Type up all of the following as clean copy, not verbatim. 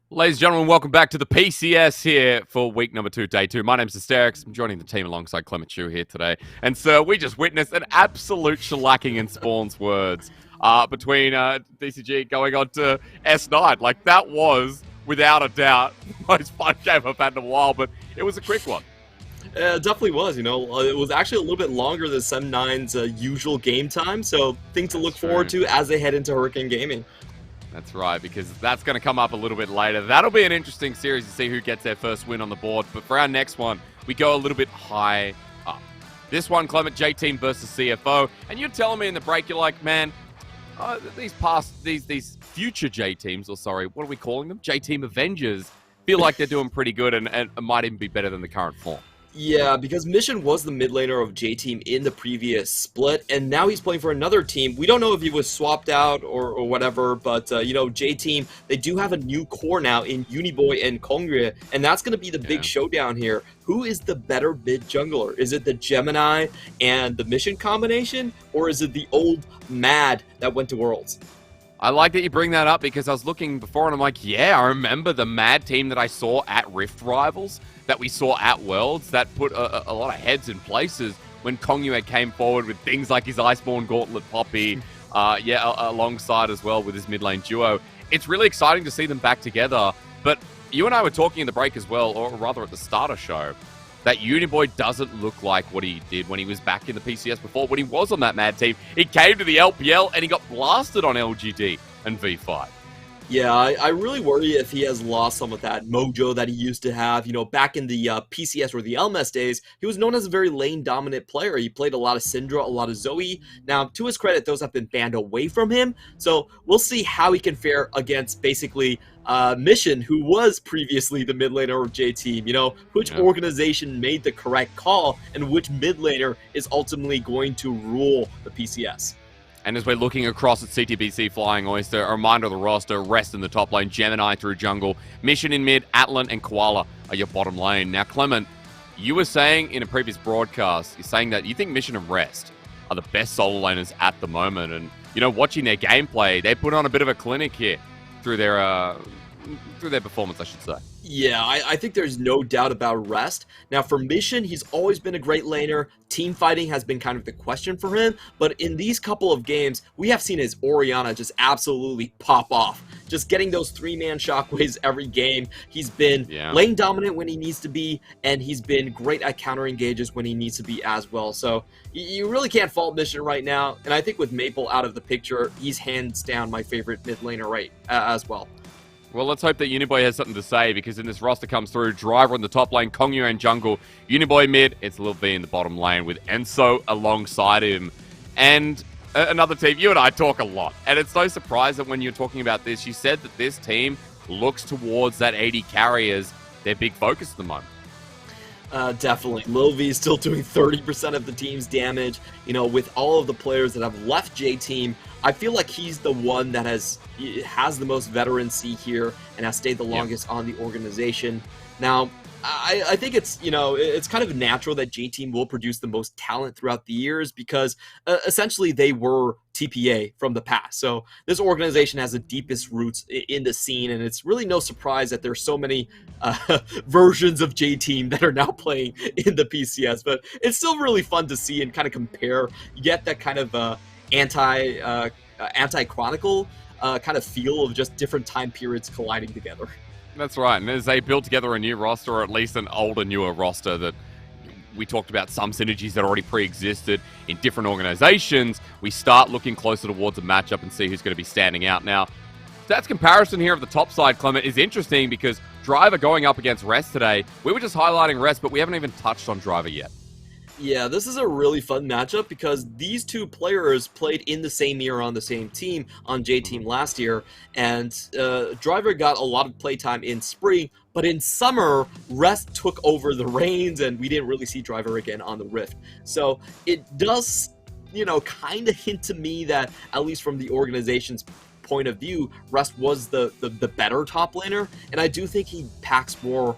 Ladies and gentlemen, welcome back to the PCS here for week number 2, day 2. My name's Hysterix. I'm joining the team alongside Clement Chu here today. And sir, we just witnessed an absolute shellacking in Spawn's words between DCG going on to S9. Like, that was, without a doubt, the most fun game I've had in a while, but it was a quick one. It definitely was, you know. It was actually a little bit longer than Sem9's usual game time, so things to look forward to as they head into Hurricane Gaming. That's right, because that's going to come up a little bit later. That'll be an interesting series to see who gets their first win on the board. But for our next one, we go a little bit high up. This one, Clement, J-Team versus CFO. And you're telling me in the break, you're like, man, these future J-Teams, or sorry, what are we calling them? J-Team Avengers, feel like they're doing pretty good and might even be better than the current form. Yeah, because Mission was the mid laner of J-Team in the previous split, and now he's playing for another team. We don't know if he was swapped out or whatever, but, you know, J-Team, they do have a new core now in Uniboy and Kongre, and that's going to be the big showdown here. Who is the better mid jungler? Is it the Gemini and the Mission combination, or is it the old Mad that went to Worlds? I like that you bring that up because I was looking before and I'm like, yeah, I remember the Mad team that I saw at Rift Rivals, that we saw at Worlds, that put a lot of heads in places when Kongyue came forward with things like his Iceborne Gauntlet Poppy, alongside as well with his mid lane duo. It's really exciting to see them back together, but you and I were talking in the break as well, or rather at the starter show, that Uniboy doesn't look like what he did when he was back in the PCS before, when he was on that Mad team. He came to the LPL and he got blasted on LGD and V5. Yeah, I really worry if he has lost some of that mojo that he used to have. You know, back in the PCS or the LMS days, he was known as a very lane-dominant player. He played a lot of Syndra, a lot of Zoe. Now, to his credit, those have been banned away from him. So we'll see how he can fare against basically Mission, who was previously the mid laner of J-Team. You know, which organization made the correct call and which mid laner is ultimately going to rule the PCS. And as we're looking across at CTBC Flying Oyster, a reminder of the roster: Rest in the top lane, Gemini through jungle, Mission in mid, Atlan and Koala are your bottom lane. Now, Clement, you were saying in a previous broadcast, you're saying that you think Mission and Rest are the best solo laners at the moment. And, you know, watching their gameplay, they put on a bit of a clinic here through their performance, I should say. Yeah, I think there's no doubt about Rest. Now, for Mission, he's always been a great laner. Team fighting has been kind of the question for him. But in these couple of games, we have seen his Orianna just absolutely pop off. Just getting those 3-man shockwaves every game. He's been lane dominant when he needs to be, and he's been great at counter engages when he needs to be as well. So you really can't fault Mission right now. And I think with Maple out of the picture, he's hands down my favorite mid laner right as well. Well, let's hope that Uniboy has something to say, because in this roster comes through, Driver in the top lane, Kongyue in jungle, Uniboy mid, it's Lil V in the bottom lane with Enso alongside him. And another team, you and I talk a lot, and it's no surprise that when you're talking about this, you said that this team looks towards that 80 carry as their big focus at the moment. Definitely. Lil V is still doing 30% of the team's damage. You know, with all of the players that have left J-Team, I feel like he's the one that has the most veterancy here and has stayed the longest on the organization. Now, I think it's, you know, it's kind of natural that J-Team will produce the most talent throughout the years because essentially they were TPA from the past. So this organization has the deepest roots in the scene, and it's really no surprise that there's so many versions of J-Team that are now playing in the PCS. But it's still really fun to see and kind of compare. You get that kind of anti-chronicle kind of feel of just different time periods colliding together. That's right, and as they build together a new roster, or at least an older, newer roster, that we talked about some synergies that already pre-existed in different organizations, we start looking closer towards a matchup and see who's going to be standing out. Now, stats comparison here of the top side, Clement, is interesting because Driver going up against Rest today, we were just highlighting Rest, but we haven't even touched on Driver yet. Yeah, this is a really fun matchup because these two players played in the same year on the same team on J Mhm. Team last year, and Driver got a lot of playtime in spring, but in summer, Rest took over the reins, and we didn't really see Driver again on the Rift. So it does, kind of hint to me that, at least from the organization's point of view, Rest was the better top laner, and I do think he packs more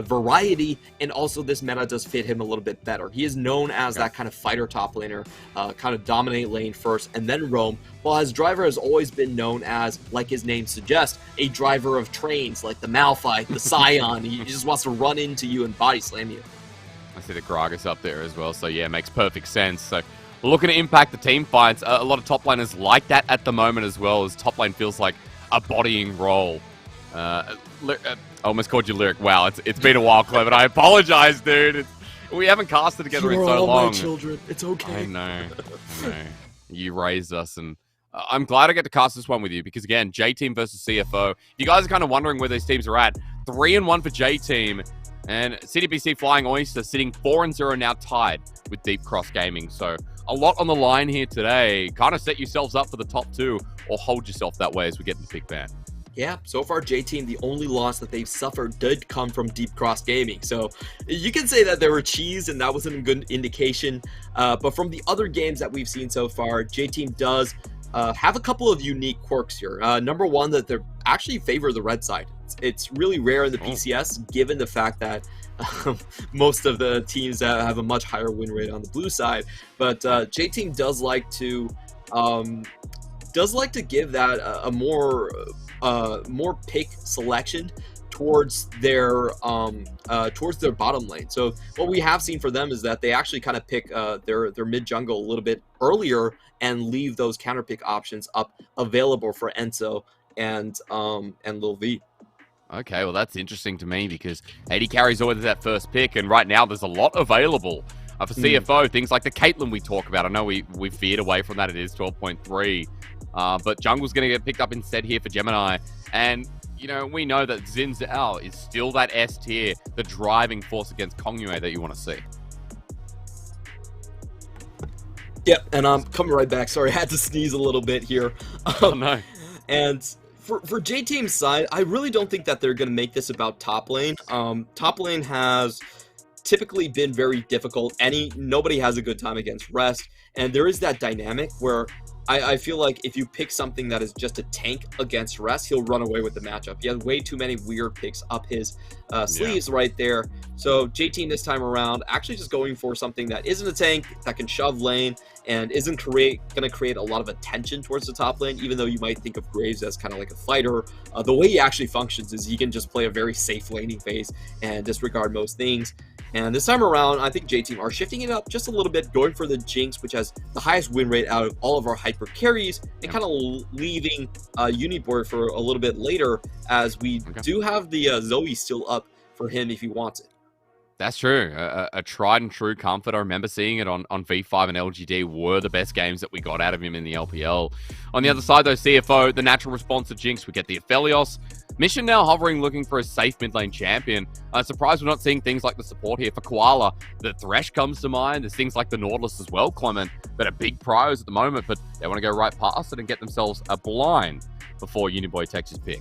variety, and also this meta does fit him a little bit better. He is known as that kind of fighter top laner, kind of dominate lane first and then roam, while his driver has always been known as, like his name suggests, a driver of trains, like the Malphite, the Scion. He just wants to run into you and body slam you. I see the Gragas up there as well, so yeah, makes perfect sense. So we're looking to impact the team fights. A lot of top laners like that at the moment as well, as top lane feels like a bodying role. I almost called you Lyric. Wow, it's been a while, Clem, and I apologize, dude. We haven't casted together in so long. My children. It's okay. I know. You raised us, and I'm glad I get to cast this one with you because, again, J-Team versus CFO. You guys are kind of wondering where these teams are at. 3-1 for J-Team, and CDPC Flying Oyster sitting 4-0 now, tied with Deep Cross Gaming. So a lot on the line here today. Kind of set yourselves up for the top two, or hold yourself that way as we get into Big Band. Yeah, so far J-Team, the only loss that they've suffered did come from Deep Cross Gaming. So you can say that they were cheesed, and that wasn't a good indication. But from the other games that we've seen so far, J-Team does have a couple of unique quirks here. Number one, that they actually favor the red side. It's really rare in the PCS, given the fact that most of the teams have a much higher win rate on the blue side. But J-Team does like to give that a more pick selection towards their bottom lane. So what we have seen for them is that they actually kind of pick their mid jungle a little bit earlier and leave those counter pick options up available for Enzo and Lil V. Okay, well that's interesting to me because 80 carries always that first pick, and right now there's a lot available for CFO. Things like the Caitlyn we talk about. I know we veered away from that. It is 12.3. But jungle's going to get picked up instead here for Gemini. And, we know that Xin Zhao is still that S tier, the driving force against Kongyue that you want to see. Yep, and I'm coming right back. Sorry, I had to sneeze a little bit here. Oh, no. And for J-Team's side, I really don't think that they're going to make this about top lane. Top lane has typically been very difficult. Nobody has a good time against Rest. And there is that dynamic where I feel like if you pick something that is just a tank against Rest, he'll run away with the matchup. He has way too many weird picks up his sleeves right there. So J-Team this time around actually just going for something that isn't a tank, that can shove lane, and isn't going to create a lot of attention towards the top lane, even though you might think of Graves as kind of like a fighter. The way he actually functions is he can just play a very safe laning phase and disregard most things. And this time around, I think J-Team are shifting it up just a little bit, going for the Jinx, which has the highest win rate out of all of our hyper carries, and kind of leaving Uniboard for a little bit later, as we do have the Zoe still up for him if he wants it. That's true. A tried and true comfort. I remember seeing it on V5 and LGD were the best games that we got out of him in the LPL. On the other side, though, CFO, the natural response to Jinx, we get the Aphelios. Mission now hovering, looking for a safe mid lane champion. Surprised we're not seeing things like the support here for Koala. The Thresh comes to mind. There's things like the Nautilus as well, Clement, that are big pros at the moment, but they want to go right past it and get themselves a blind before Uniboy takes his pick.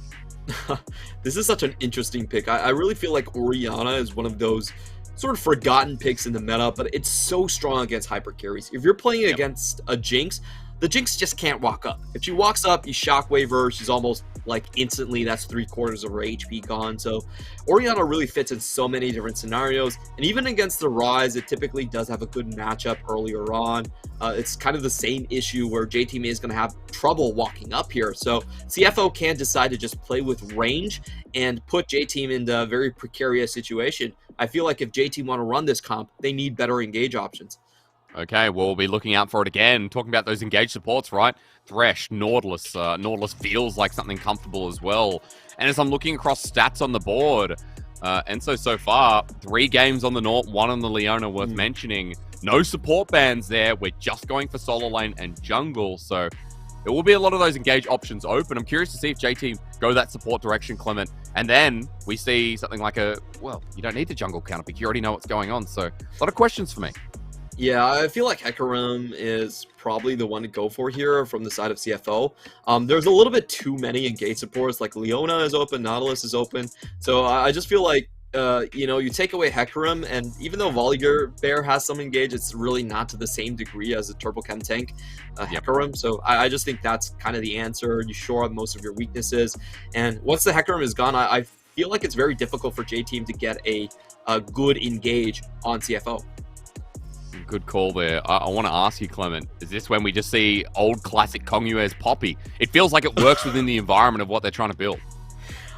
This is such an interesting pick. I really feel like Orianna is one of those sort of forgotten picks in the meta, but it's so strong against hyper carries. If you're playing against a Jinx, the Jinx just can't walk up. If she walks up, you shockwave her, she's almost like instantly, that's 3/4 of her HP gone. So Orianna really fits in so many different scenarios, and even against the Rise, it typically does have a good matchup earlier on. It's kind of the same issue where J-Team is going to have trouble walking up here. So CFO can decide to just play with range and put J-Team in a very precarious situation. I feel like if J-Team want to run this comp, they need better engage options. Okay, well, we'll be looking out for it again. Talking about those engaged supports, right? Thresh, Nautilus. Nautilus feels like something comfortable as well. And as I'm looking across stats on the board, Enzo so far, 3 games on the Nort, 1 on the Leona worth mentioning. No support bans there. We're just going for solo lane and jungle. So there will be a lot of those engage options open. I'm curious to see if J-Team go that support direction, Clement. And then we see something like you don't need the jungle counter pick. You already know what's going on. So a lot of questions for me. Yeah, I feel like Hecarim is probably the one to go for here from the side of CFO. There's a little bit too many engage supports, like Leona is open, Nautilus is open. So I just feel like, you take away Hecarim, and even though Volibear Bear has some engage, it's really not to the same degree as a Turbo Chem tank, Yep. Hecarim. So I just think that's kind of the answer. You shore up most of your weaknesses. And once the Hecarim is gone, I feel like it's very difficult for J Team to get a good engage on CFO. Good call there. I want to ask you, Clement, is this when we just see old classic Kongyue's Poppy? It feels like it works within the environment of what they're trying to build.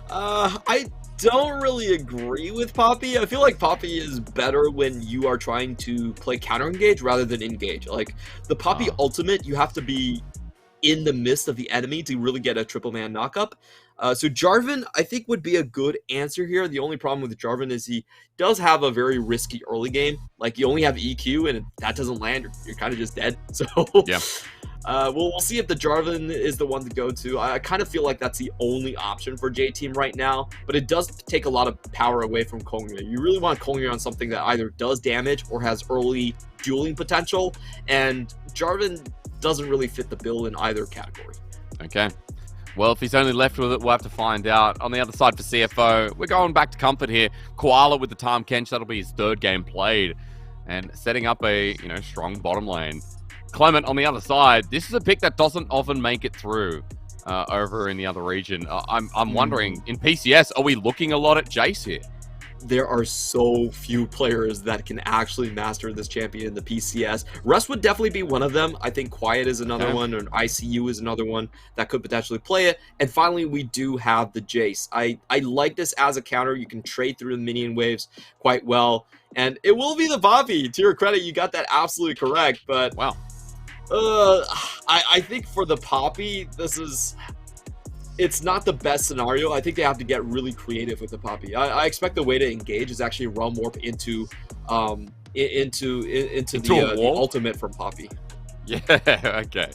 I don't really agree with Poppy. I feel like Poppy is better when you are trying to play counter engage rather than engage. Like the Poppy ultimate, you have to be in the midst of the enemy to really get a triple man knockup. So Jarvan, I think, would be a good answer here. The only problem with Jarvan is he does have a very risky early game. Like, you only have EQ, and if that doesn't land, you're kind of just dead. So, Yeah. we'll see if the Jarvan is the one to go to. I kind of feel like that's the only option for J-Team right now, but it does take a lot of power away from Kongyue. You really want Kongyue on something that either does damage or has early dueling potential, and Jarvan doesn't really fit the bill in either category. Okay. Well, if he's only left with it, we'll have to find out. On the other side for CFO, we're going back to comfort here. Koala with the Tahm Kench, that'll be his third game played. And setting up a, strong bottom lane. Clement on the other side, this is a pick that doesn't often make it through over in the other region. I'm wondering, in PCS, are we looking a lot at Jace here? There are so few players that can actually master this champion in the PCS. Rust would definitely be one of them. I think Quiet is another one, and ICU is another one that could potentially play it. And finally, we do have the Jace. I like this as a counter. You can trade through the minion waves quite well. And it will be the Poppy. To your credit, you got that absolutely correct. But wow, I think for the Poppy, it's not the best scenario. I think they have to get really creative with the Poppy. I expect the way to engage is actually Realm Warp into the ultimate from Poppy. Yeah, okay.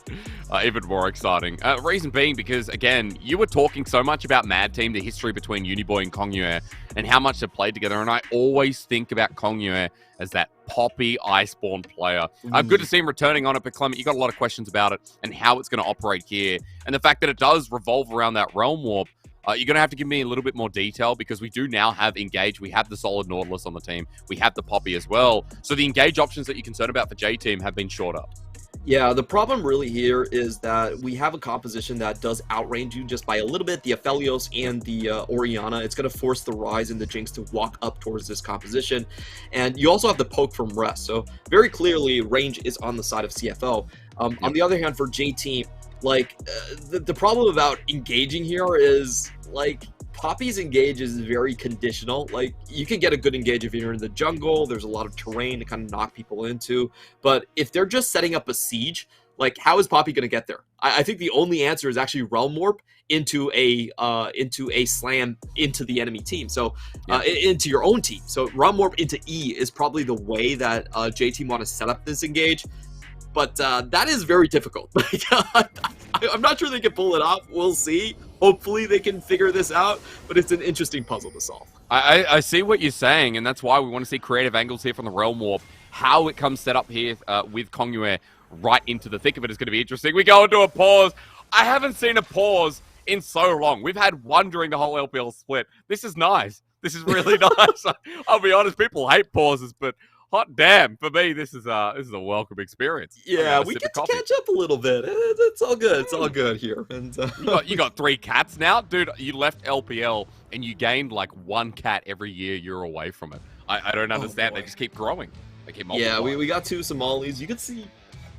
Even more exciting. Reason being because, again, you were talking so much about Mad Team, the history between Uniboy and Kongyue, and how much they've played together, and I always think about Kongyue as that Poppy Iceborne player. Good to see him returning on it, but Clement, you got a lot of questions about it and how it's going to operate here. And the fact that it does revolve around that Realm Warp, you're going to have to give me a little bit more detail because we do now have Engage. We have the solid Nautilus on the team. We have the Poppy as well. So the Engage options that you're concerned about for J-Team have been shored up. Yeah, the problem really here is that we have a composition that does outrange you just by a little bit. The Aphelios and the Orianna, it's going to force the Rise and the Jinx to walk up towards this composition. And you also have the poke from Rest. So very clearly, range is on the side of CFO. On the other hand, for J-Team, like, the problem about engaging here is, like, Poppy's engage is very conditional. Like, you can get a good engage if you're in the jungle. There's a lot of terrain to kind of knock people into. But if they're just setting up a siege, like, how is Poppy going to get there? I think the only answer is actually Realm Warp into a slam into the enemy team. So into your own team. So Realm Warp into E is probably the way that J-Team want to set up this engage. But that is very difficult. I'm not sure they can pull it off. We'll see. Hopefully they can figure this out, but it's an interesting puzzle to solve. I see what you're saying, and that's why we want to see creative angles here from the Realm Warp. How it comes set up here with Kongyue right into the thick of it is going to be interesting. We go into a pause. I haven't seen a pause in so long. We've had one during the whole LPL split. This is nice. This is really nice. I'll be honest, people hate pauses, but hot damn, for me, this is a welcome experience. Yeah, we get to catch up a little bit. It's all good. It's all good here. And you got 3 cats now, dude. You left LPL and you gained like 1 cat every year you're away from it. I don't understand. They just keep growing. They keep multiplying. Yeah, we got 2 Somalis. You can see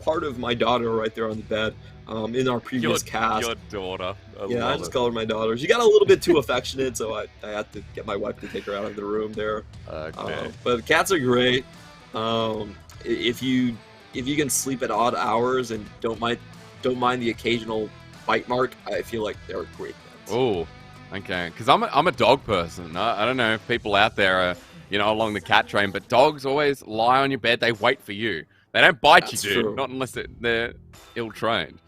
part of my daughter right there on the bed. In our previous cast. Your daughter. I just call her my daughter. She got a little bit too affectionate, so I had to get my wife to take her out of the room there. Okay. But cats are great. If you can sleep at odd hours and don't mind the occasional bite mark, I feel like they're great pets. Oh, okay. Because I'm a dog person. I don't know if people out there are along the cat train, but dogs always lie on your bed. They wait for you. They don't bite you, dude. True. Not unless they're ill trained.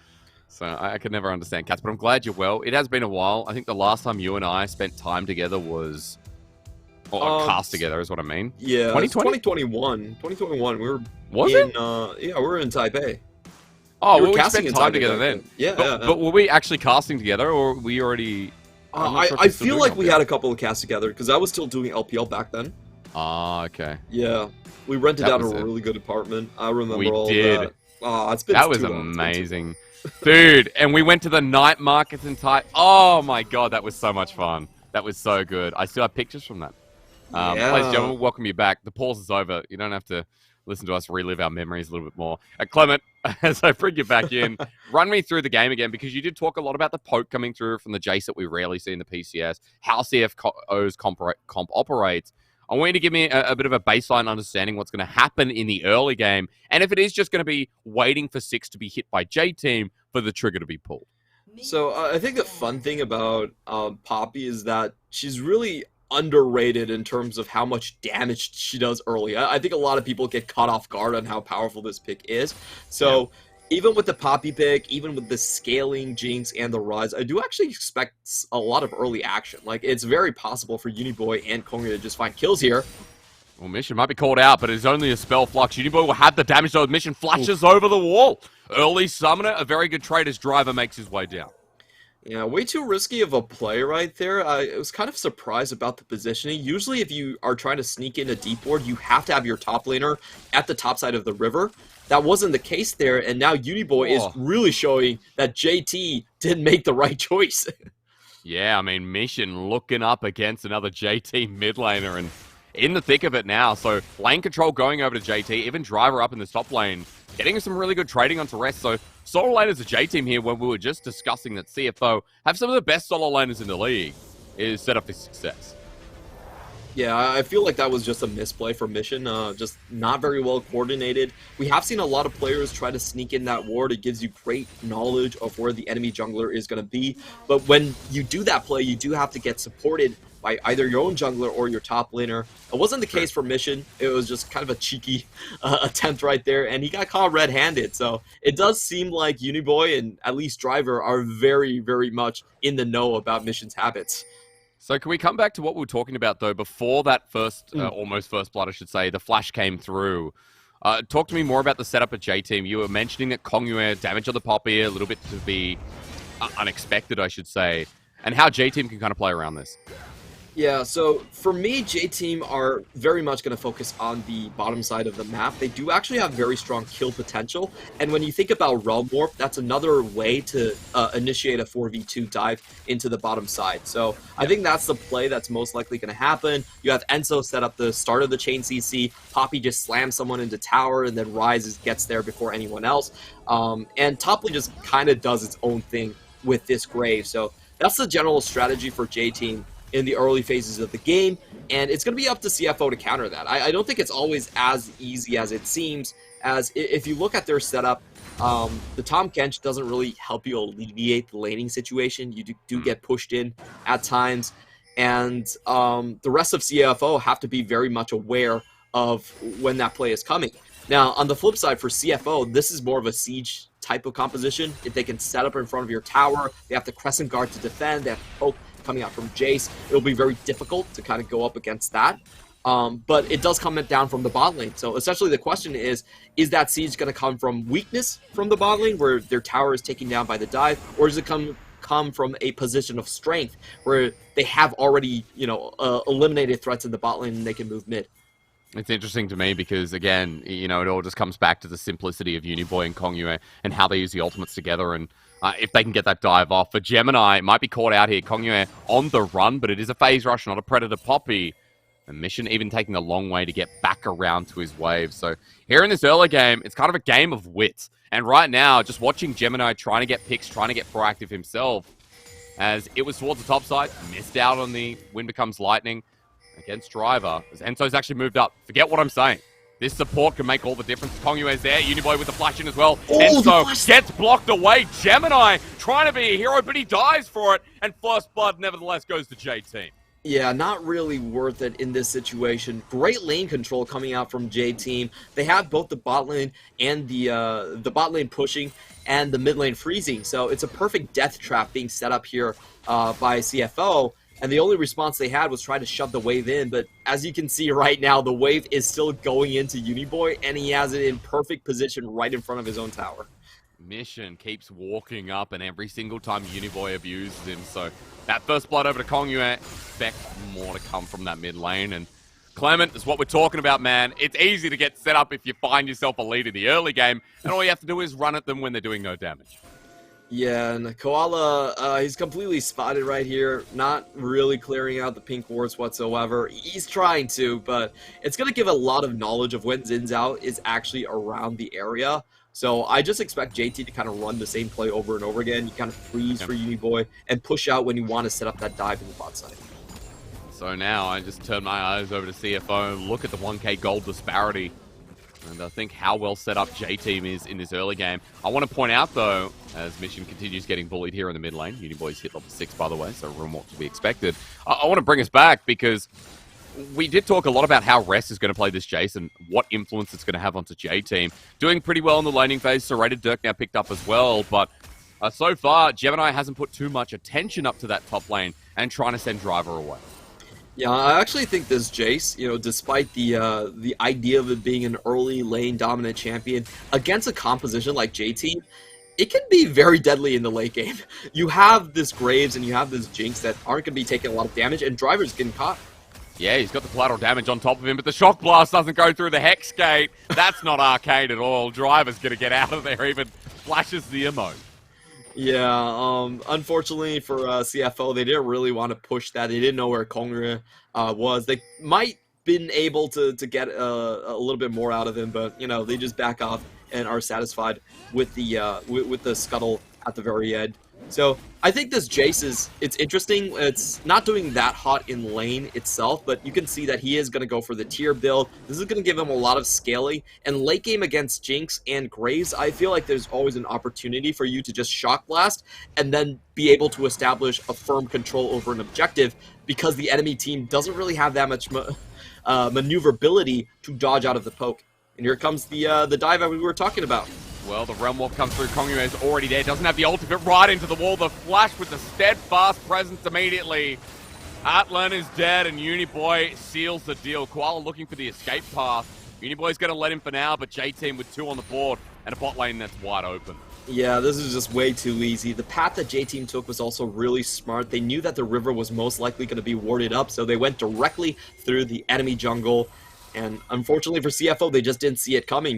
So I could never understand cats, but I'm glad you're well. It has been a while. I think the last time you and I spent time together was Or cast together is what I mean. Yeah, it's 2020? 2021. 2021. We were Was in, it? yeah, we were in Taipei. Oh, You were well, we casting spent in time Taipei together back then. then. Yeah, But, yeah, but were we actually casting together, or were we already... I'm not sure if I we're still feel doing like we LPL. had a couple of casts together because I was still doing LPL back then. Ah, okay. Yeah, we rented That out a was it. really good apartment. I remember We all did. that. Ah, it's been That was too long. It's been too amazing. Dude, and we went to the night markets in Thai. Oh my god, that was so much fun. That was so good. I still have pictures from that. long. Ladies and Yeah. gentlemen, welcome you back. The pause is over. You don't have to listen to us relive our memories a little bit more. Clement, as I bring you back in, run me through the game again, because you did talk a lot about the poke coming through from the Jace that we rarely see in the PCS, how CFO's comp operates. I want you to give me a bit of a baseline understanding what's going to happen in the early game, and if it is just going to be waiting for 6 to be hit by J-Team for the trigger to be pulled. So I think the fun thing about Poppy is that she's really underrated in terms of how much damage she does early. I think a lot of people get caught off guard on how powerful this pick is. So even with the Poppy pick, even with the scaling Jinx and the Rise, I do actually expect a lot of early action. Like, it's very possible for Uniboy and Kongi to just find kills here. Well, Mission might be called out, but it's only a spell flux. Uniboy will have the damage, though. Mission flashes over the wall. Early summoner, a very good trade as Driver makes his way down. Yeah, way too risky of a play right there. I was kind of surprised about the positioning. Usually if you are trying to sneak in a deep board, you have to have your top laner at the top side of the river. That wasn't the case there, and now Uniboy is really showing that JT didn't make the right choice. Yeah, I mean, Mission looking up against another JT mid laner and in the thick of it now. So lane control going over to JT, even Driver up in the top lane, getting some really good trading onto rest. So solo laners a J-Team here, when we were just discussing that CFO have some of the best solo laners in the league, is set up for success. Yeah, I feel like that was just a misplay for Mission, just not very well coordinated. We have seen a lot of players try to sneak in that ward. It gives you great knowledge of where the enemy jungler is going to be. But when you do that play, you do have to get supported by either your own jungler or your top laner. It wasn't the case for Mission. It was just kind of a cheeky attempt right there, and he got caught red-handed. So it does seem like Uniboy and at least Driver are very, very much in the know about Mission's habits. So can we come back to what we were talking about, though, before that first, almost first blood, I should say, the flash came through? Talk to me more about the setup at J-Team. You were mentioning that Kongyue damage on the Poppy, a little bit to be unexpected, I should say, and how J-Team can kind of play around this. Yeah, so for me, J-Team are very much going to focus on the bottom side of the map. They do actually have very strong kill potential, and when you think about Realm Warp, that's another way to initiate a 4v2 dive into the bottom side. So I think that's the play that's most likely going to happen. You have Enso set up the start of the chain CC, Poppy just slams someone into tower, and then Rise gets there before anyone else. And top lane just kind of does its own thing with this Grave. So that's the general strategy for J-Team in the early phases of the game, and it's going to be up to CFO to counter that. I don't think it's always as easy as it seems, as if you look at their setup, the Tahm Kench doesn't really help you alleviate the laning situation. You do get pushed in at times, and the rest of CFO have to be very much aware of when that play is coming. Now, on the flip side for CFO, this is more of a siege type of composition. If they can set up in front of your tower, they have the Crescent Guard to defend, they have poke coming out from Jace, it'll be very difficult to kind of go up against that. But it does come down from the bot lane. So essentially the question is that siege going to come from weakness from the bot lane, where their tower is taken down by the dive, or does it come from a position of strength, where they have already, eliminated threats in the bot lane and they can move mid? It's interesting to me because, again, it all just comes back to the simplicity of Uniboy and Kongyue and how they use the ultimates together, and if they can get that dive off. For Gemini, it might be caught out here. Kongyue on the run, but it is a phase rush, not a Predator Poppy. And Mission even taking a long way to get back around to his wave. So here in this early game, it's kind of a game of wits. And right now, just watching Gemini trying to get picks, trying to get proactive himself, as it was towards the top side, missed out on the Wind Becomes Lightning against Driver, as Enso's actually moved up. Forget what I'm saying. This support can make all the difference. Kongyue's there. Uniboy with the flash in as well. Enso gets blocked away. Gemini trying to be a hero, but he dies for it. And first blood nevertheless goes to J-Team. Yeah, not really worth it in this situation. Great lane control coming out from J-Team. They have both the bot lane and the bot lane pushing and the mid lane freezing. So it's a perfect death trap being set up here by CFO. and the only response they had was try to shove the wave in. But as you can see right now, the wave is still going into Uniboy, and he has it in perfect position right in front of his own tower. Mission keeps walking up, and every single time Uniboy abuses him. So that first blood over to Kongyue, expect more to come from that mid lane. And Clement is what we're talking about, man. It's easy to get set up if you find yourself a lead in the early game, and all you have to do is run at them when they're doing no damage. Yeah, and Koala, he's completely spotted right here, not really clearing out the pink wards whatsoever. He's trying to, but it's going to give a lot of knowledge of when Zin's out is actually around the area. So I just expect JT to kind of run the same play over and over again. You kind of freeze for Uniboy and push out when you want to set up that dive in the bot side. So now I just turn my eyes over to CFO and look at the 1k gold disparity. And I think how well set up J-Team is in this early game. I want to point out, though, as Mission continues getting bullied here in the mid lane. Uniboy's hit level 6, by the way, so room what to be expected. I want to bring us back because we did talk a lot about how Rest is going to play this Jace and what influence it's going to have onto J-Team. Doing pretty well in the laning phase. Serrated Dirk now picked up as well, but so far, Gemini hasn't put too much attention up to that top lane and trying to send Driver away. Yeah, I actually think this Jace, despite the idea of it being an early lane dominant champion against a composition like JT, it can be very deadly in the late game. You have this Graves and you have this Jinx that aren't going to be taking a lot of damage, and Driver's getting caught. Yeah, he's got the collateral damage on top of him, but the Shock Blast doesn't go through the Hex Gate. That's not arcade at all. Driver's going to get out of there, even flashes the emote. Yeah, unfortunately for CFO, they didn't really want to push that. They didn't know where Kongyue was. They might been able to get a little bit more out of him, but they just back off and are satisfied with the scuttle at the very end. So I think this Jace it's interesting. It's not doing that hot in lane itself, but you can see that he is going to go for the tier build. This is going to give him a lot of scaling. And late game against Jinx and Graves, I feel like there's always an opportunity for you to just Shock Blast and then be able to establish a firm control over an objective, because the enemy team doesn't really have that much maneuverability to dodge out of the poke. And here comes the dive that we were talking about. Well, the Realm Warp comes through. Kongyue is already there. Doesn't have the ultimate right into the wall. The flash with the steadfast presence immediately. Atlan is dead, and Uniboy seals the deal. Koala looking for the escape path. Uniboy's going to let him for now, but J-Team with 2 on the board and a bot lane that's wide open. Yeah, this is just way too easy. The path that J-Team took was also really smart. They knew that the river was most likely going to be warded up, so they went directly through the enemy jungle. And unfortunately for CFO, they just didn't see it coming,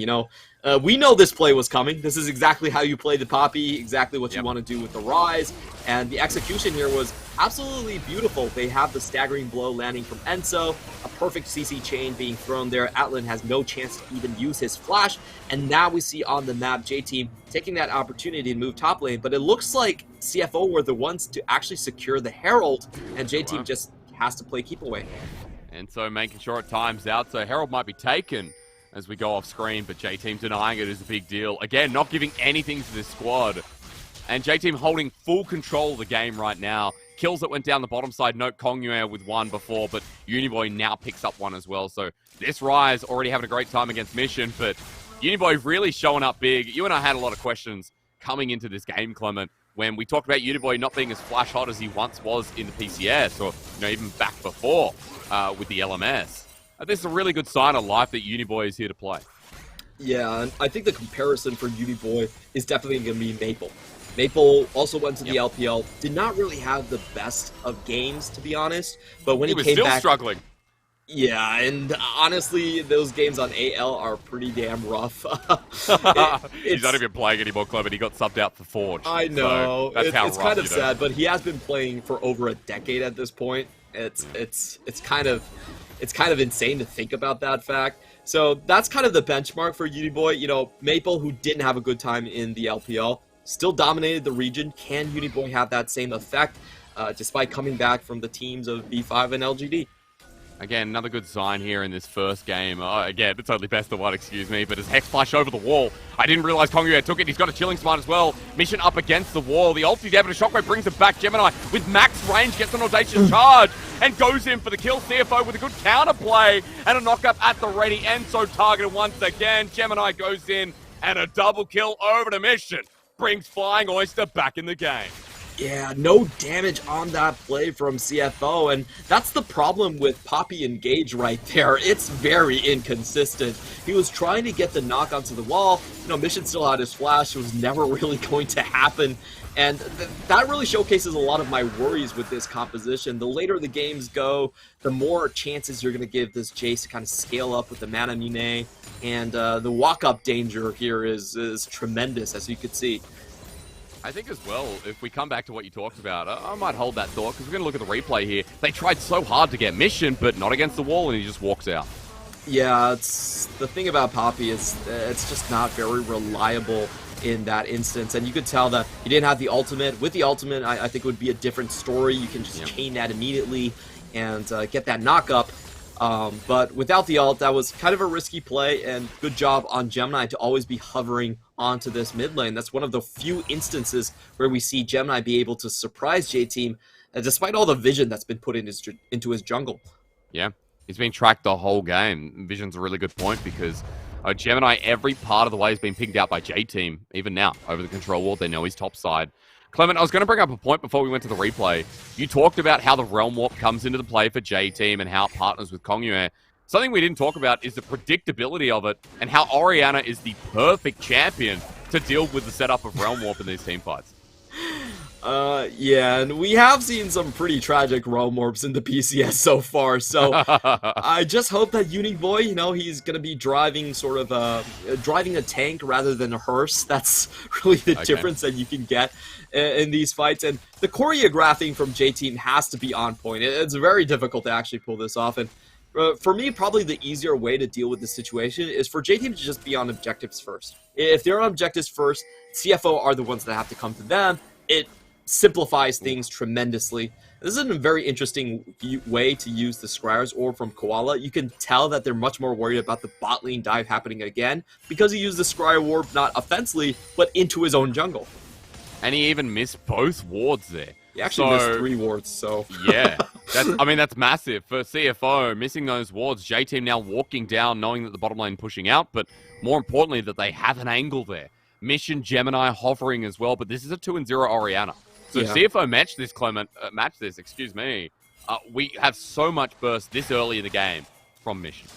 We know this play was coming. This is exactly how you play the Poppy, exactly what you want to do with the Rise. And the execution here was absolutely beautiful. They have the staggering blow landing from Enso, a perfect CC chain being thrown there. Atlan has no chance to even use his flash. And now we see on the map J-Team taking that opportunity to move top lane. But it looks like CFO were the ones to actually secure the Herald, and J-Team just has to play keep away. And so making sure it times out. So Herald might be taken as we go off screen, but J-Team denying it is a big deal. Again, not giving anything to this squad. And J-Team holding full control of the game right now. Kills that went down the bottom side. Note Kongyue with 1 before, but Uniboy now picks up 1 as well. So this Rise already having a great time against Mission, but Uniboy really showing up big. You and I had a lot of questions coming into this game, Clement, when we talked about Uniboy not being as flash hot as he once was in the PCS, or even back before with the LMS. This is a really good sign of life that Uniboy is here to play. Yeah, and I think the comparison for Uniboy is definitely going to be Maple. Maple also went to the LPL, did not really have the best of games, to be honest, but when he came back... He was still struggling. Yeah, and honestly, those games on AL are pretty damn rough. He's not even playing anymore, Clement. He got subbed out for Forge. I know. So it's kind of sad, but he has been playing for over a decade at this point. It's kind of insane to think about that fact. So that's kind of the benchmark for Uniboy. Maple, who didn't have a good time in the LPL, still dominated the region. Can Uniboy have that same effect, despite coming back from the teams of B5 and LGD? Again, another good sign here in this first game. Again, it's only best of 1, excuse me, but his Hex Flash over the wall. I didn't realize Kongyue took it. He's got a Chilling Smite as well. Mission up against the wall. The ulti there, but a Shockwave brings it back. Gemini with max range gets an audacious charge and goes in for the kill. CFO with a good counterplay and a knock-up at the ready. Enso targeted once again. Gemini goes in and a double kill over to Mission. Brings Flying Oyster back in the game. Yeah, no damage on that play from CFO, and that's the problem with Poppy Engage right there. It's very inconsistent. He was trying to get the knock onto the wall. Mission still had his flash. It was never really going to happen, and that really showcases a lot of my worries with this composition. The later the games go, the more chances you're going to give this Jace to kind of scale up with the Mana Mine, and the walk-up danger here is tremendous, as you could see. I think as well, if we come back to what you talked about, I might hold that thought, because we're going to look at the replay here. They tried so hard to get Mission, but not against the wall, and he just walks out. Yeah, it's the thing about Poppy is it's just not very reliable in that instance, and you could tell that he didn't have the ultimate. With the ultimate, I think it would be a different story. You can just chain that immediately and get that knock up. But without the ult, that was kind of a risky play, and good job on Gemini to always be hovering onto this mid lane. That's one of the few instances where we see Gemini be able to surprise J-Team, despite all the vision that's been put into his jungle. Yeah, he's been tracked the whole game. Vision's a really good point, because Gemini, every part of the way, has been picked out by J-Team, even now, over the control wall. They know he's top side. Clement, I was going to bring up a point before we went to the replay. You talked about how the Realm Warp comes into the play for J-Team and how it partners with Kongyue. Something we didn't talk about is the predictability of it, and how Orianna is the perfect champion to deal with the setup of Realm Warp in these team fights. Yeah, and we have seen some pretty tragic Realm Warps in the PCS so far, so I just hope that Uniboy, he's going to be driving driving a tank rather than a hearse. That's really the difference that you can get in these fights, and the choreographing from J-Team has to be on point. It's very difficult to actually pull this off, and for me, probably the easier way to deal with the situation is for J-Team to just be on objectives first. If they're on objectives first, CFO are the ones that have to come to them. It simplifies things tremendously. This is a very interesting way to use the Scryer's Orb from Koala. You can tell that they're much more worried about the bot lane dive happening again, because he used the Scryer Orb not offensively, but into his own jungle. And he even missed both wards there. He actually missed 3 wards, so... Yeah, that's massive. For CFO, missing those wards, J-Team now walking down, knowing that the bottom lane pushing out, but more importantly, that they have an angle there. Mission, Gemini hovering as well, but this is a 2-0 Orianna. So CFO match this, we have so much burst this early in the game from Mission.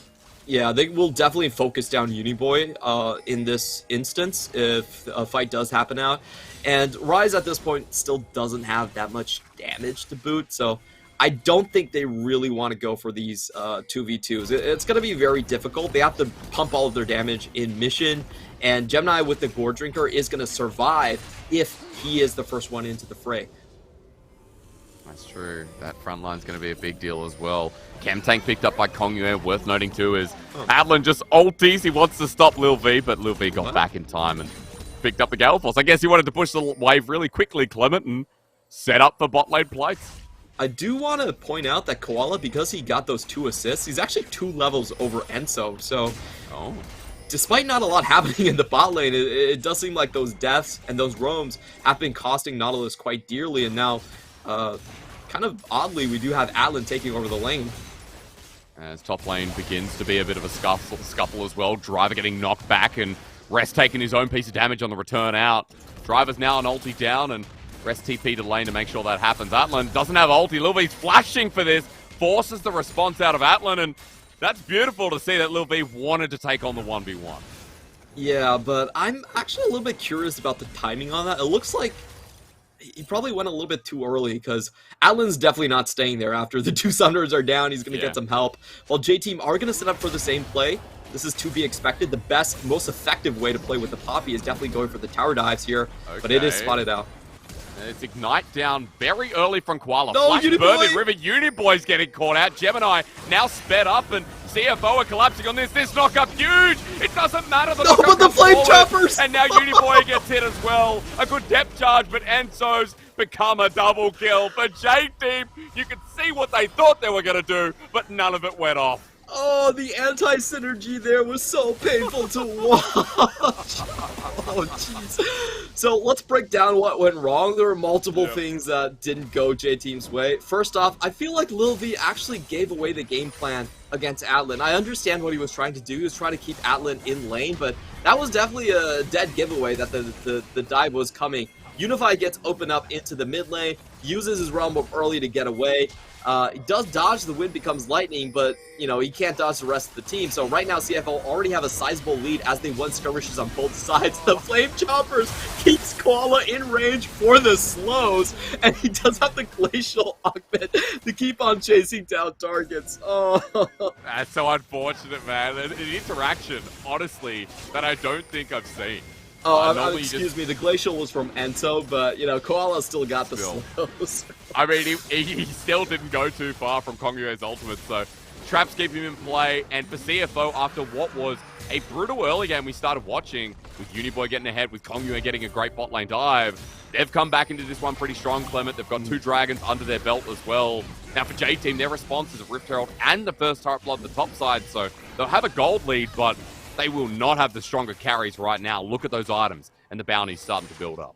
Yeah, they will definitely focus down Uniboy in this instance if a fight does happen out. And Ryze at this point still doesn't have that much damage to boot, so I don't think they really want to go for these 2v2s. It's going to be very difficult. They have to pump all of their damage in Mission, and Gemini with the Gore Drinker is going to survive if he is the first one into the fray. That's true. That front line's going to be a big deal as well. Chem Tank picked up by Kongyue. Worth noting too is Adlin just ulties. He wants to stop Lil V, but Lil V got back in time and picked up the Gale Force. I guess he wanted to push the wave really quickly, Clement, and set up the bot lane plates. I do want to point out that Koala, because he got those 2 assists, he's actually 2 levels over Enso. So, despite not a lot happening in the bot lane, it does seem like those deaths and those roams have been costing Nautilus quite dearly, and now, kind of oddly, we do have Adlin taking over the lane. As top lane begins to be a bit of a scuffle as well. Driver getting knocked back, and Rest taking his own piece of damage on the return out. Driver's now an ulti down, and Rest TP to lane to make sure that happens. Atlan doesn't have ulti. Lil V's flashing for this, forces the response out of Atlan, and that's beautiful to see that Lil V wanted to take on the 1v1. Yeah, but I'm actually a little bit curious about the timing on that. It looks like he probably went a little bit too early, because Atlan's definitely not staying there after the 2 Summoners are down. He's going to get some help. While J-Team are going to set up for the same play, this is to be expected. The best, most effective way to play with the Poppy is definitely going for the tower dives here, but it is spotted out. It's Ignite down very early from Koala. No, Flash Burn in River. Uniboy's getting caught out. Gemini now sped up, and CFO are collapsing on this. This knock-up huge. It doesn't matter. But the flame choppers! And now Uniboy gets hit as well. A good depth charge, but Enso's become a double kill for J-Team. You can see what they thought they were going to do, but none of it went off. Oh, the anti-synergy there was so painful to watch. Oh, jeez. So let's break down what went wrong. There were multiple things that didn't go J-Team's way. First off, I feel like Lil V actually gave away the game plan against Atlan. I understand what he was trying to do. He was trying to keep Atlan in lane, but that was definitely a dead giveaway that the dive was coming Unify gets opened up into the mid lane, uses his Realm of Early to get away. He does dodge, the wind becomes lightning, but, you know, he can't dodge the rest of the team. So right now, CFO already have a sizable lead as they won skirmishes on both sides. The Flame Choppers keeps Koala in range for the slows, and he does have the Glacial Augment to keep on chasing down targets. Oh, That's so unfortunate, man. An interaction, honestly, that I don't think I've seen. Excuse me, the Glacial was from Ento, but, you know, Koala still got the slows. I mean, he still didn't go too far from Kongyue's ultimate, so traps keep him in play. And for CFO, after what was a brutal early game we started watching, with Uniboy getting ahead, with Kongyue getting a great bot lane dive, they've come back into this one pretty strong, Clement. They've got 2 dragons under their belt as well. Now for J-Team, their response is a Rift Herald and the first Turret Blood the top side, so they'll have a gold lead, but they will not have the stronger carries right now. Look at those items, and the bounty's starting to build up.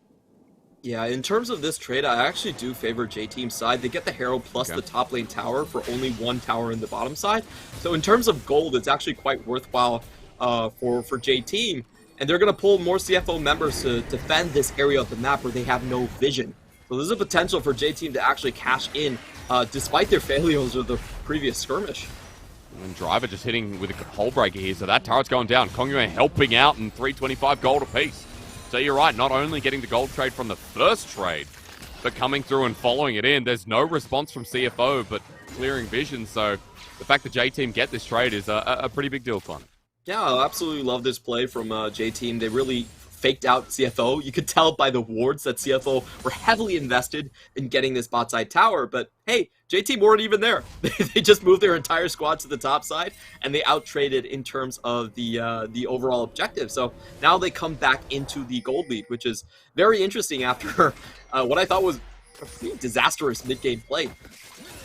Yeah, in terms of this trade, I actually do favor J-Team's side. They get the Herald plus the top lane tower for only 1 tower in the bottom side. So in terms of gold, it's actually quite worthwhile for J-Team. And they're going to pull more CFO members to defend this area of the map where they have no vision. So there's a potential for J-Team to actually cash in despite their failures of the previous skirmish. And Driver just hitting with a hull breaker here, so that turret's going down. Kongyue helping out in 325 gold apiece. So you're right, not only getting the gold trade from the first trade, but coming through and following it in. There's no response from CFO, but clearing vision. So the fact that J-Team get this trade is a pretty big deal for them. Yeah, I absolutely love this play from J-Team. They really faked out CFO. You could tell by the wards that CFO were heavily invested in getting this bot side tower, but hey, J-Team weren't even there. They just moved their entire squad to the top side, and they out-traded in terms of the overall objective. So now they come back into the gold lead, which is very interesting after what I thought was a pretty disastrous mid-game play.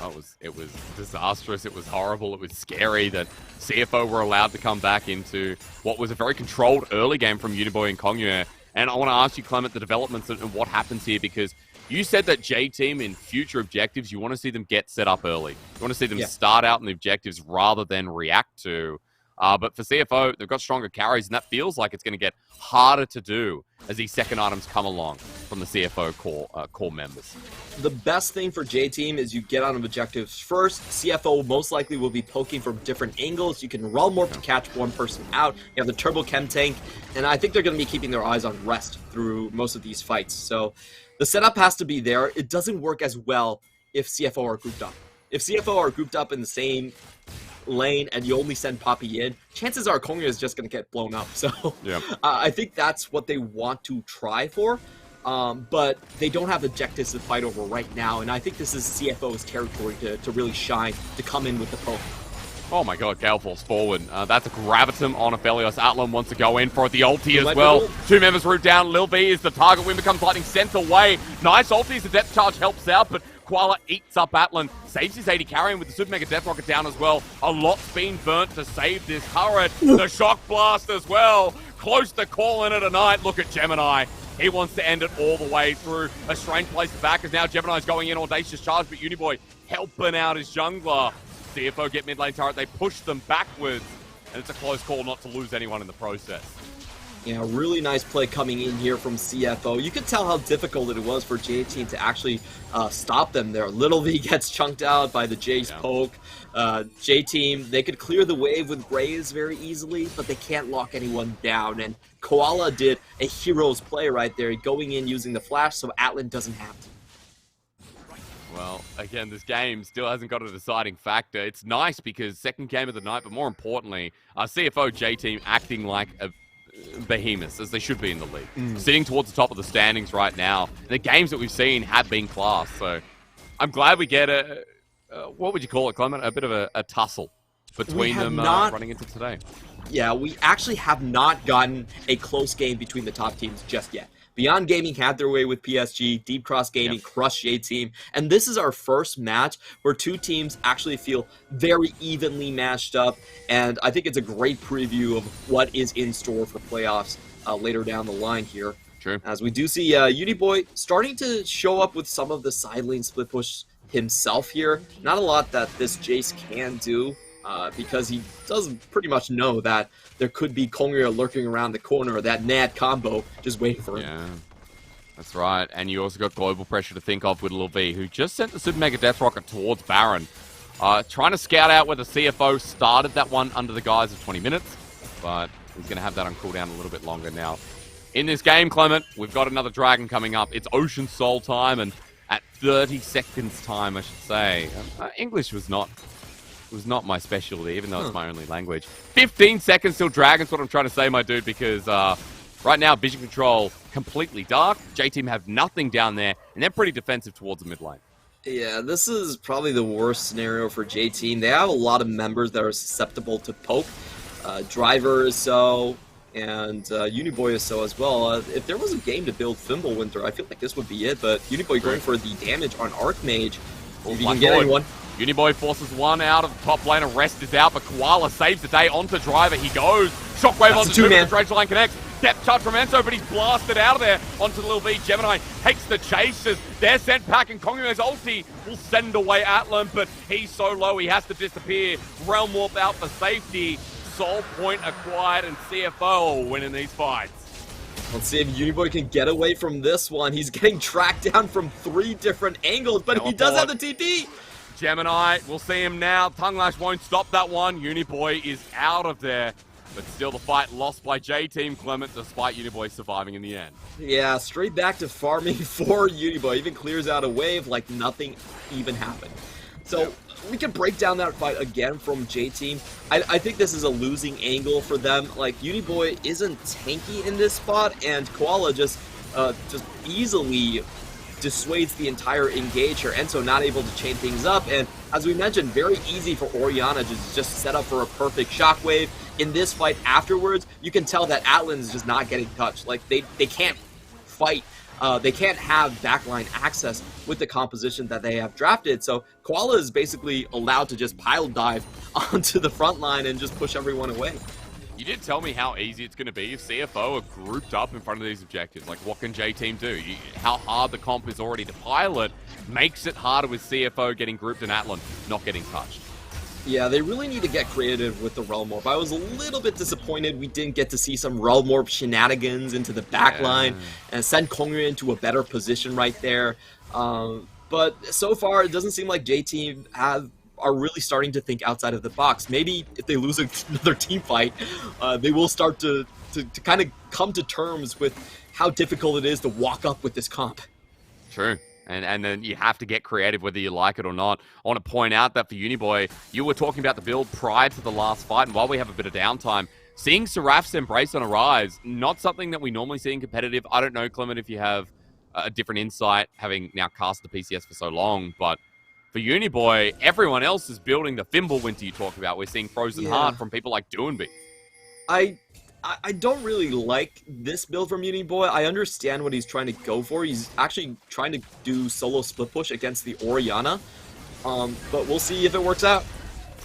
Oh, it was disastrous. It was horrible. It was scary that CFO were allowed to come back into what was a very controlled early game from Uniboy and Kongyue. And I want to ask you, Clement, the developments and what happens here, because you said that J-Team in future objectives, you want to see them get set up early. You want to see them start out in the objectives rather than react to. But for CFO, they've got stronger carries, and that feels like it's going to get harder to do as these second items come along from the CFO core members. The best thing for J-Team is you get on objectives first. CFO most likely will be poking from different angles. You can Realm Warp to catch one person out. You have the Turbo Chem Tank, and I think they're going to be keeping their eyes on rest through most of these fights. So the setup has to be there. It doesn't work as well if CFO are grouped up. If CFO are grouped up in the same lane and you only send Poppy in, chances are Kongyue is just going to get blown up. So I think that's what they want to try for, but they don't have objectives to fight over right now, and I think this is CFO's territory to really shine, to come in with the poke. Oh my god, Gale Force forward. That's a Gravitum on Aphelios. Atlan wants to go in for the ulti as well. 2 members root down. Lil B is the target. Wind becomes lightning sent away. Nice ulti. The depth charge helps out, but Koala eats up Atlan. Saves his 80 carrying with the Super Mega Death Rocket down as well. A lot's been burnt to save this turret. The Shock Blast as well. Close to calling it a night. Look at Gemini. He wants to end it all the way through. A strange place to back as now Gemini's going in. Audacious charge, but Uniboy helping out his jungler. CFO get mid lane turret. They push them backwards. And it's a close call not to lose anyone in the process. Yeah, really nice play coming in here from CFO. You could tell how difficult it was for J-Team to actually stop them there. Little V gets chunked out by the Jace poke. J-Team, they could clear the wave with Graves very easily, but they can't lock anyone down. And Koala did a hero's play right there, going in using the flash so Atlan doesn't have to. Well, again, this game still hasn't got a deciding factor. It's nice because second game of the night, but more importantly, CFO J-Team acting like a behemoths, as they should be in the league. Sitting towards the top of the standings right now. The games that we've seen have been class, so I'm glad we get a what would you call it, Clement? A bit of a tussle between them running into today. Yeah, we actually have not gotten a close game between the top teams just yet. Beyond Gaming had their way with PSG, Deep Cross Gaming crushed J-Team, and this is our first match where 2 teams actually feel very evenly matched up, and I think it's a great preview of what is in store for playoffs later down the line here. True. As we do see Uniboy starting to show up with some of the side lane split push himself here. Not a lot that this Jace can do, because he does pretty much know that there could be Kongyue lurking around the corner, or that Nad combo just waiting for him. That's right, and you also got global pressure to think of with Lil V, who just sent the Super Mega Death Rocket towards Baron. Trying to scout out where the CFO started that one under the guise of 20 minutes, but he's going to have that on cooldown a little bit longer now. In this game, Clement, we've got another dragon coming up. It's Ocean Soul time, and at 30 seconds time, I should say. English was not my specialty, even though it's my only language. 15 seconds till dragon's what I'm trying to say, my dude, because right now, vision control completely dark. J-Team have nothing down there, and they're pretty defensive towards the mid lane. Yeah, this is probably the worst scenario for J-Team. They have a lot of members that are susceptible to poke. Driver is so, and Uniboy is so as well. If there was a game to build Fimbulwinter, I feel like this would be it, but Uniboy going for the damage on Archmage. If you can get anyone. Uniboy forces one out of the top lane, Arrest is out, but Koala saves the day onto Driver. He goes. Shockwave onto two, the Dredge line connects. Depth charge from Enzo, but he's blasted out of there onto the Lil V. Gemini takes the chases. They're sent back, and Kongyo's ulti will send away Atlan, but he's so low he has to disappear. Realm Warp out for safety. Soul Point acquired, and CFO are winning these fights. Let's see if Uniboy can get away from this one. He's getting tracked down from 3 different angles, but he does have the TP. Gemini, we'll see him now. Tongue Lash won't stop that one. Uniboy is out of there. But still the fight lost by J-Team, Clement, despite Uniboy surviving in the end. Yeah, straight back to farming for Uniboy. Even clears out a wave like nothing even happened. So we can break down that fight again from J-Team. I think this is a losing angle for them. Like, Uniboy isn't tanky in this spot, and Koala just easily dissuades the entire engage here. Enzo not able to chain things up, and as we mentioned, very easy for Orianna to just set up for a perfect shockwave. In this fight afterwards, you can tell that Atlan is just not getting touched. Like, they can't fight. They can't have backline access with the composition that they have drafted. So Koala is basically allowed to just pile dive onto the front line and just push everyone away. You did tell me how easy it's going to be if CFO are grouped up in front of these objectives. Like, what can J-Team do? How hard the comp is already to pilot makes it harder with CFO getting grouped and Atlan not getting touched. Yeah, they really need to get creative with the Realm Warp. I was a little bit disappointed we didn't get to see some Realm Warp shenanigans into the backline and send Kongyu into a better position right there. But so far, it doesn't seem like J-Team are really starting to think outside of the box. Maybe if they lose another team fight, they will start to kind of come to terms with how difficult it is to walk up with this comp. True. And then you have to get creative whether you like it or not. I want to point out that for Uniboy, you were talking about the build prior to the last fight, and while we have a bit of downtime, seeing Seraph's Embrace on a rise, not something that we normally see in competitive. I don't know, Clement, if you have a different insight, having now cast the PCS for so long, but for Uniboy, everyone else is building the Fimbulwinter you talk about. We're seeing Frozen Heart from people like Doinby. I don't really like this build from Uniboy. I understand what he's trying to go for. He's actually trying to do solo split push against the Orianna. But we'll see if it works out.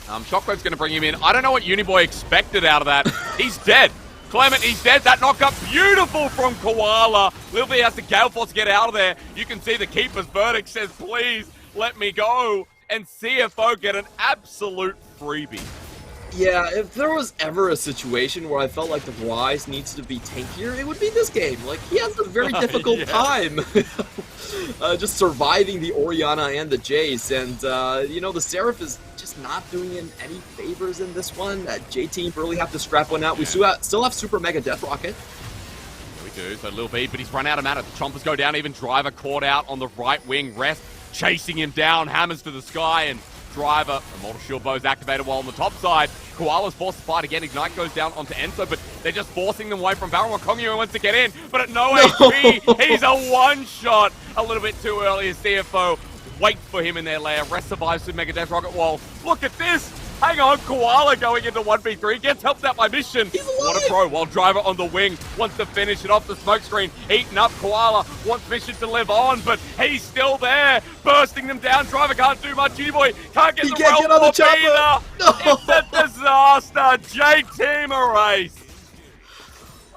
Shockwave's going to bring him in. I don't know what Uniboy expected out of that. He's dead. Clement, he's dead. That knockup, beautiful from Koala. Lil V has to Gale Force to get out of there. You can see the Keeper's verdict says, please let me go. And CFO get an absolute freebie. Yeah, if there was ever a situation where I felt like the Rise needs to be tankier, it would be this game. Like, he has a very difficult time just surviving the Orianna and the Jace. And, you know, the Seraph is just not doing him any favors in this one. J-Team really have to scrap one out. We still have Super Mega Death Rocket. We do, so Lil V, but he's run out of mana. The Chompers go down, even Driver caught out on the right wing. Rest chasing him down, hammers to the sky, and Driver, Immortal Shield Bow is activated while on the top side. Koala's forced to fight again. Ignite goes down onto Enzo, but they're just forcing them away from Baron while Kongyu wants to get in. But at no HP, he's a one-shot. A little bit too early as CFO wait for him in their lair. Rest survives with Mega Death Rocket Wall. Look at this. Hang on, Koala going into 1v3. Gets helped out by Mission. What a pro. While Driver on the wing wants to finish it off the smoke screen. Eating up, Koala wants Mission to live on, but he's still there. Bursting them down. Driver can't do much. Uniboy can't get the Realm Warp either. No. It's a disaster. J-Team erase.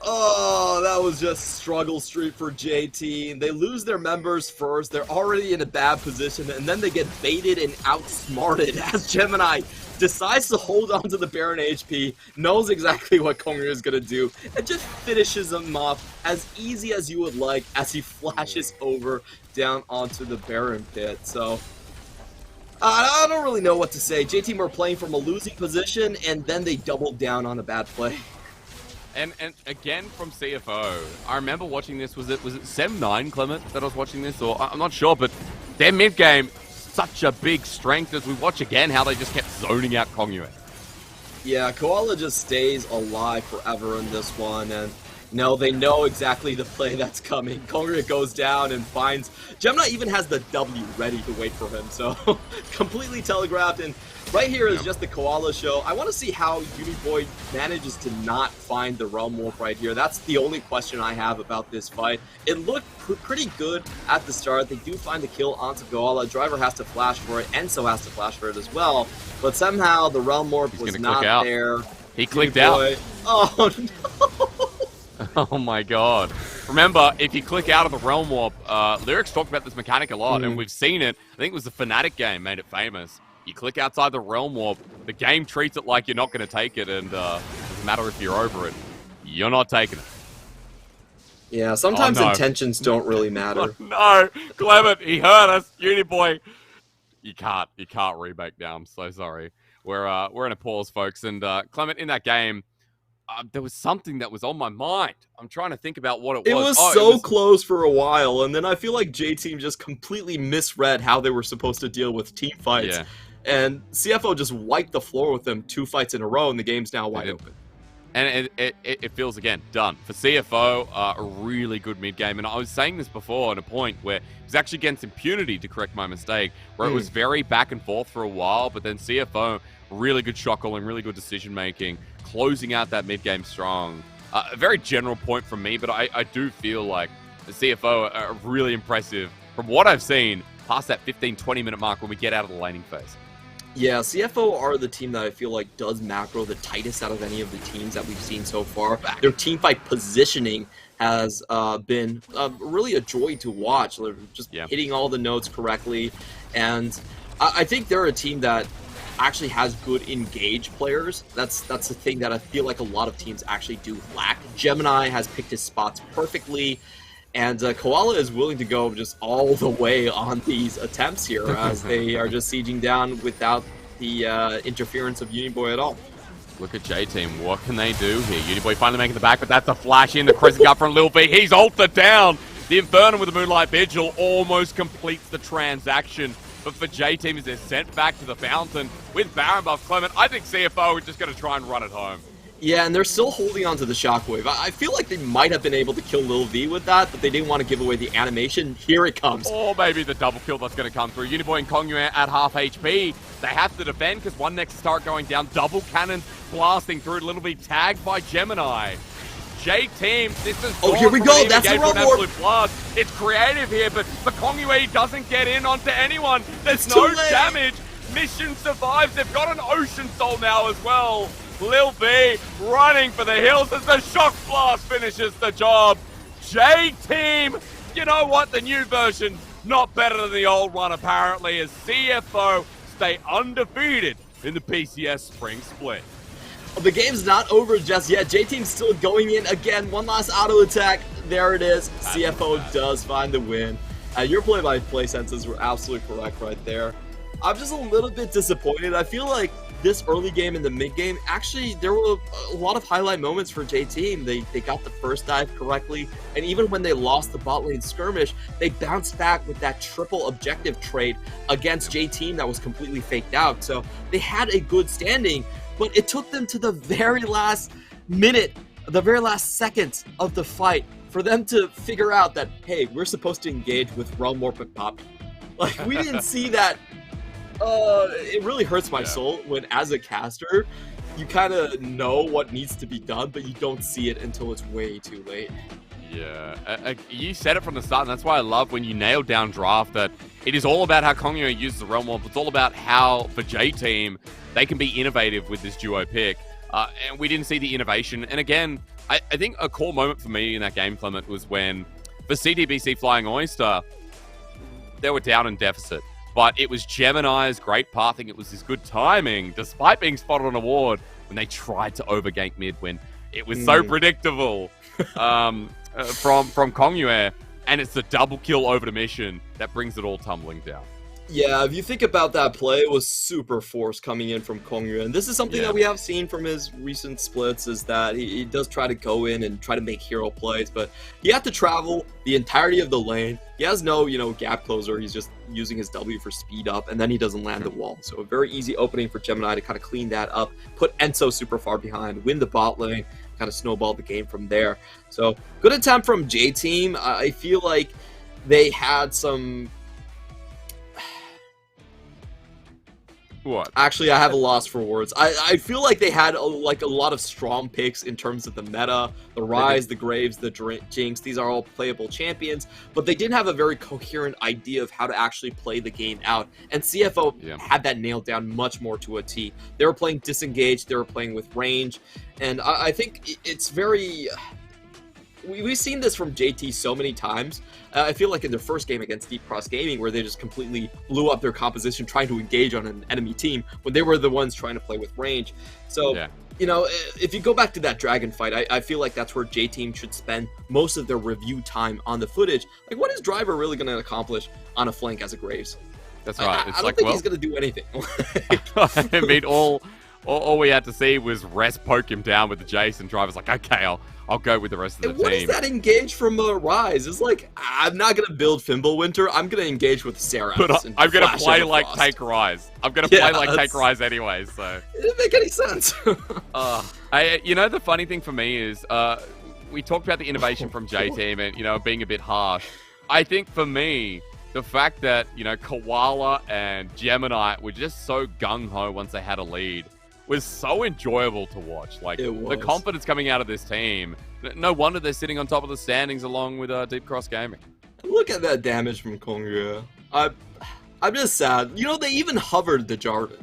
Oh, that was just struggle street for JT. They lose their members first. They're already in a bad position, and then they get baited and outsmarted as Gemini decides to hold on to the Baron HP, knows exactly what Kongyu is going to do, and just finishes him off as easy as you would like as he flashes over down onto the Baron pit. So I don't really know what to say. JT were playing from a losing position, and then they doubled down on a bad play. And again from CFO, I remember watching this. Was it 7-9, Clement, that I was watching this? Or I'm not sure, but their mid game, such a big strength as we watch again how they just kept zoning out Kongyu. Yeah, Koala just stays alive forever in this one, and no, they know exactly the play that's coming. Kongyu goes down and finds... Gemini even has the W ready to wait for him, so completely telegraphed, and right here is just the Koala show. I want to see how Uniboy manages to not find the Realm Warp right here. That's the only question I have about this fight. It looked pretty good at the start. They do find the kill onto Koala. Driver has to flash for it, Enso has to flash for it as well, but somehow the Realm Warp was not there. He clicked out. Oh no! Oh my god. Remember, if you click out of the Realm Warp, Lyrics talked about this mechanic a lot, and we've seen it. I think it was the Fnatic game made it famous. You click outside the Realm Warp, the game treats it like you're not going to take it, and doesn't matter if you're over it. You're not taking it. Yeah, sometimes intentions don't really matter. No, Clement, he hurt us. Uniboy, you can't rebake now. I'm so sorry. We're in a pause, folks. And Clement, in that game, there was something that was on my mind. I'm trying to think about what it was. It was close for a while, and then I feel like J-Team just completely misread how they were supposed to deal with team fights. Yeah. And CFO just wiped the floor with them 2 fights in a row, and the game's now wide open. And it feels, again, done. For CFO, a really good mid-game. And I was saying this before on a point where it was actually against Impunity, to correct my mistake, where it was very back and forth for a while, but then CFO, really good shot calling, really good decision-making, closing out that mid-game strong. A very general point from me, but I do feel like the CFO are really impressive from what I've seen past that 15-20 minute mark when we get out of the laning phase. Yeah, CFO are the team that I feel like does macro the tightest out of any of the teams that we've seen so far. Their teamfight positioning has been really a joy to watch. They're just hitting all the notes correctly. And I think they're a team that actually has good engaged players. That's the thing that I feel like a lot of teams actually do lack. Gemini has picked his spots perfectly. And Koala is willing to go just all the way on these attempts here as they are just sieging down without the interference of Uniboy at all. Look at J-Team. What can they do here? Uniboy finally making the back, but that's a flash in. The crescent gut from Lil V. He's ulted down. The Inferno with the Moonlight Vigil almost completes the transaction. But for J-Team, as they're sent back to the fountain with Baron buff Clement, I think CFO is just going to try and run it home. Yeah, and they're still holding on to the Shockwave. I feel like they might have been able to kill Lil V with that, but they didn't want to give away the animation. Here it comes. Or maybe the double kill that's going to come through. Uniboy and Kongyu at half HP. They have to defend because one Nexus turret going down. Double cannons blasting through. Lil V tagged by Gemini. J-Team, this is here we go. That's the Realm Warp. It's creative here, but the Kongyu doesn't get in onto anyone. There's no damage. Mission survives. They've got an Ocean Soul now as well. Lil V running for the hills as the Shock Blast finishes the job. J-Team, you know what? The new version, not better than the old one apparently, as CFO stay undefeated in the PCS Spring Split. The game's not over just yet. J-Team's still going in again. One last auto attack. There it is. CFO does find the win. Your play-by-play senses were absolutely correct right there. I'm just a little bit disappointed. I feel like this early game and the mid game, actually, there were a lot of highlight moments for J-Team. They got the first dive correctly, and even when they lost the bot lane skirmish, they bounced back with that triple objective trade against J-Team that was completely faked out. So they had a good standing, but it took them to the very last minute, the very last seconds of the fight for them to figure out that, hey, we're supposed to engage with Realm Warp and Pop. Like, we didn't see that. It really hurts my soul when, as a caster, you kind of know what needs to be done, but you don't see it until it's way too late. Yeah, you said it from the start, and that's why I love when you nail down draft that it is all about how Kongyu uses the Realm Warp. It's all about how, for J-Team, they can be innovative with this duo pick. And we didn't see the innovation. And again, I think a core moment for me in that game, Clement, was when for CTBC Flying Oyster, they were down in deficit. But it was Gemini's great pathing. It was his good timing, despite being spotted on a ward, when they tried to overgank mid when it was so predictable from Kongyue. And it's the double kill over to mission that brings it all tumbling down. Yeah, if you think about that play, it was super force coming in from Kongyue. And this is something that we have seen from his recent splits, is that he does try to go in and try to make hero plays, but he had to travel the entirety of the lane. He has no, gap closer. He's just using his W for speed up, and then he doesn't land the wall. So a very easy opening for Gemini to kind of clean that up, put Enso super far behind, win the bot lane, kind of snowball the game from there. So good attempt from J Team. I feel like they had some... What? Actually, I have a loss for words. I feel like they had a lot of strong picks in terms of the meta, the Rise, the Graves, the Jinx. These are all playable champions, but they didn't have a very coherent idea of how to actually play the game out. And CFO had that nailed down much more to a T. They were playing disengaged, they were playing with range, and I think it's very... We've seen this from JT so many times. I feel like in their first game against Deep Cross Gaming, where they just completely blew up their composition trying to engage on an enemy team when they were the ones trying to play with range. So, if you go back to that Dragon fight, I feel like that's where J Team should spend most of their review time on the footage. Like, what is Driver really going to accomplish on a flank as a Graves? That's right. I don't think he's going to do anything. I mean, all we had to see was Rest poke him down with the Jace, and Driver's like, okay, I'll go with the rest of the team. What is that engage from Rise? It's like, I'm not going to build Fimbulwinter. I'm going to engage with Sarah. But I'm going to play like Take Rise. I'm going to play like Take Rise anyway, so... It didn't make any sense. The funny thing for me is, we talked about the innovation from J-Team and, being a bit harsh. I think for me, the fact that, Koala and Gemini were just so gung-ho once they had a lead was so enjoyable to watch. Like, the confidence coming out of this team. No wonder they're sitting on top of the standings along with Deep Cross Gaming. Look at that damage from Kongyue. I'm just sad. They even hovered the Jarvan.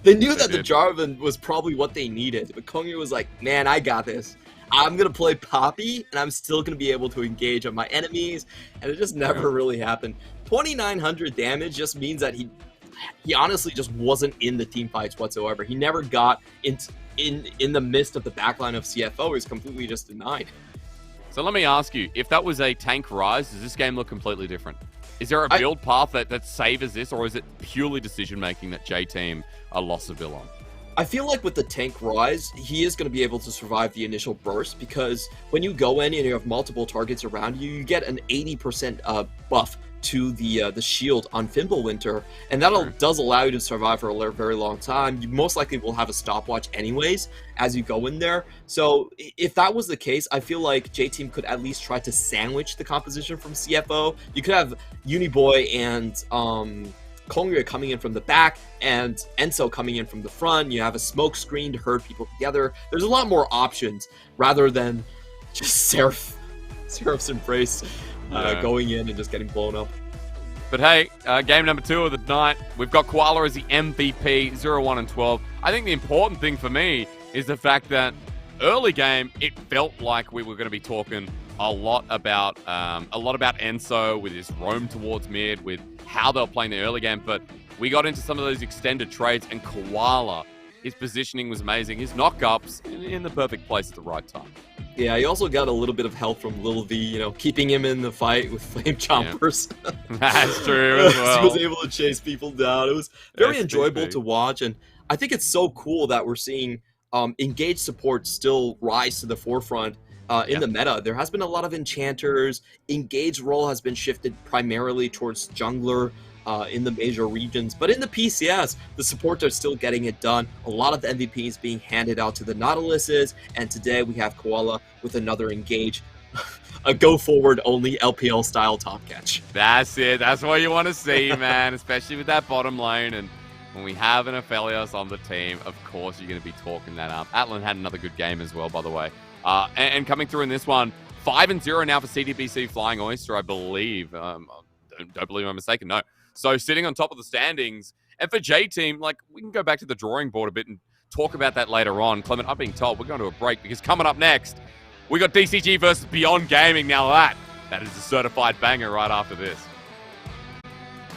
They knew that the Jarvan was probably what they needed, but Kongyue was like, man, I got this. I'm going to play Poppy, and I'm still going to be able to engage on my enemies, and it just never really happened. 2,900 damage just means that he honestly just wasn't in the team fights whatsoever. He never got in the midst of the backline of CFO. He was completely just denied. So let me ask you, if that was a tank Rise, does this game look completely different? Is there a build path that savors this, or is it purely decision-making that J-Team lost a bill on? I feel like with the tank Rise, he is going to be able to survive the initial burst, because when you go in and you have multiple targets around you, you get an 80% buff to the shield on Fimbulwinter, and that does allow you to survive for a very long time. You most likely will have a stopwatch anyways as you go in there. So if that was the case, I feel like J-Team could at least try to sandwich the composition from CFO. You could have Uniboy and Kongyue coming in from the back and Enso coming in from the front. You have a smoke screen to herd people together. There's a lot more options rather than just Seraph's Embrace going in and just getting blown up. But hey, game number 2 of the night, we've got Koala as the MVP, 0-1 and 12. I think the important thing for me is the fact that early game, it felt like we were going to be talking a lot about Enso with his roam towards mid, with how they were playing the early game. But we got into some of those extended trades, and Koala, his positioning was amazing. His knockups in the perfect place at the right time. Yeah, he also got a little bit of help from Lil V, keeping him in the fight with Flame Chompers. Yeah. That's true as well. He was able to chase people down. It was very enjoyable to watch, and I think it's so cool that we're seeing engaged support still rise to the forefront in the meta. There has been a lot of enchanters. Engaged role has been shifted primarily towards jungler in the major regions, but in the PCS, the supports are still getting it done. A lot of the MVPs being handed out to the Nautiluses, and today we have Koala with another engage, a go-forward only LPL style top catch. That's it. That's what you want to see, man, especially with that bottom lane. And when we have an Aphelios on the team, of course you're going to be talking that up. Atlan had another good game as well, by the way. And coming through in this one, 5-0 now for CTBC Flying Oyster, I believe. Don't believe I'm mistaken, no. So sitting on top of the standings. And for J-Team, we can go back to the drawing board a bit and talk about that later on. Clement, I'm being told we're going to a break because coming up next, We got DCG versus Beyond Gaming. Now that is a certified banger right after this.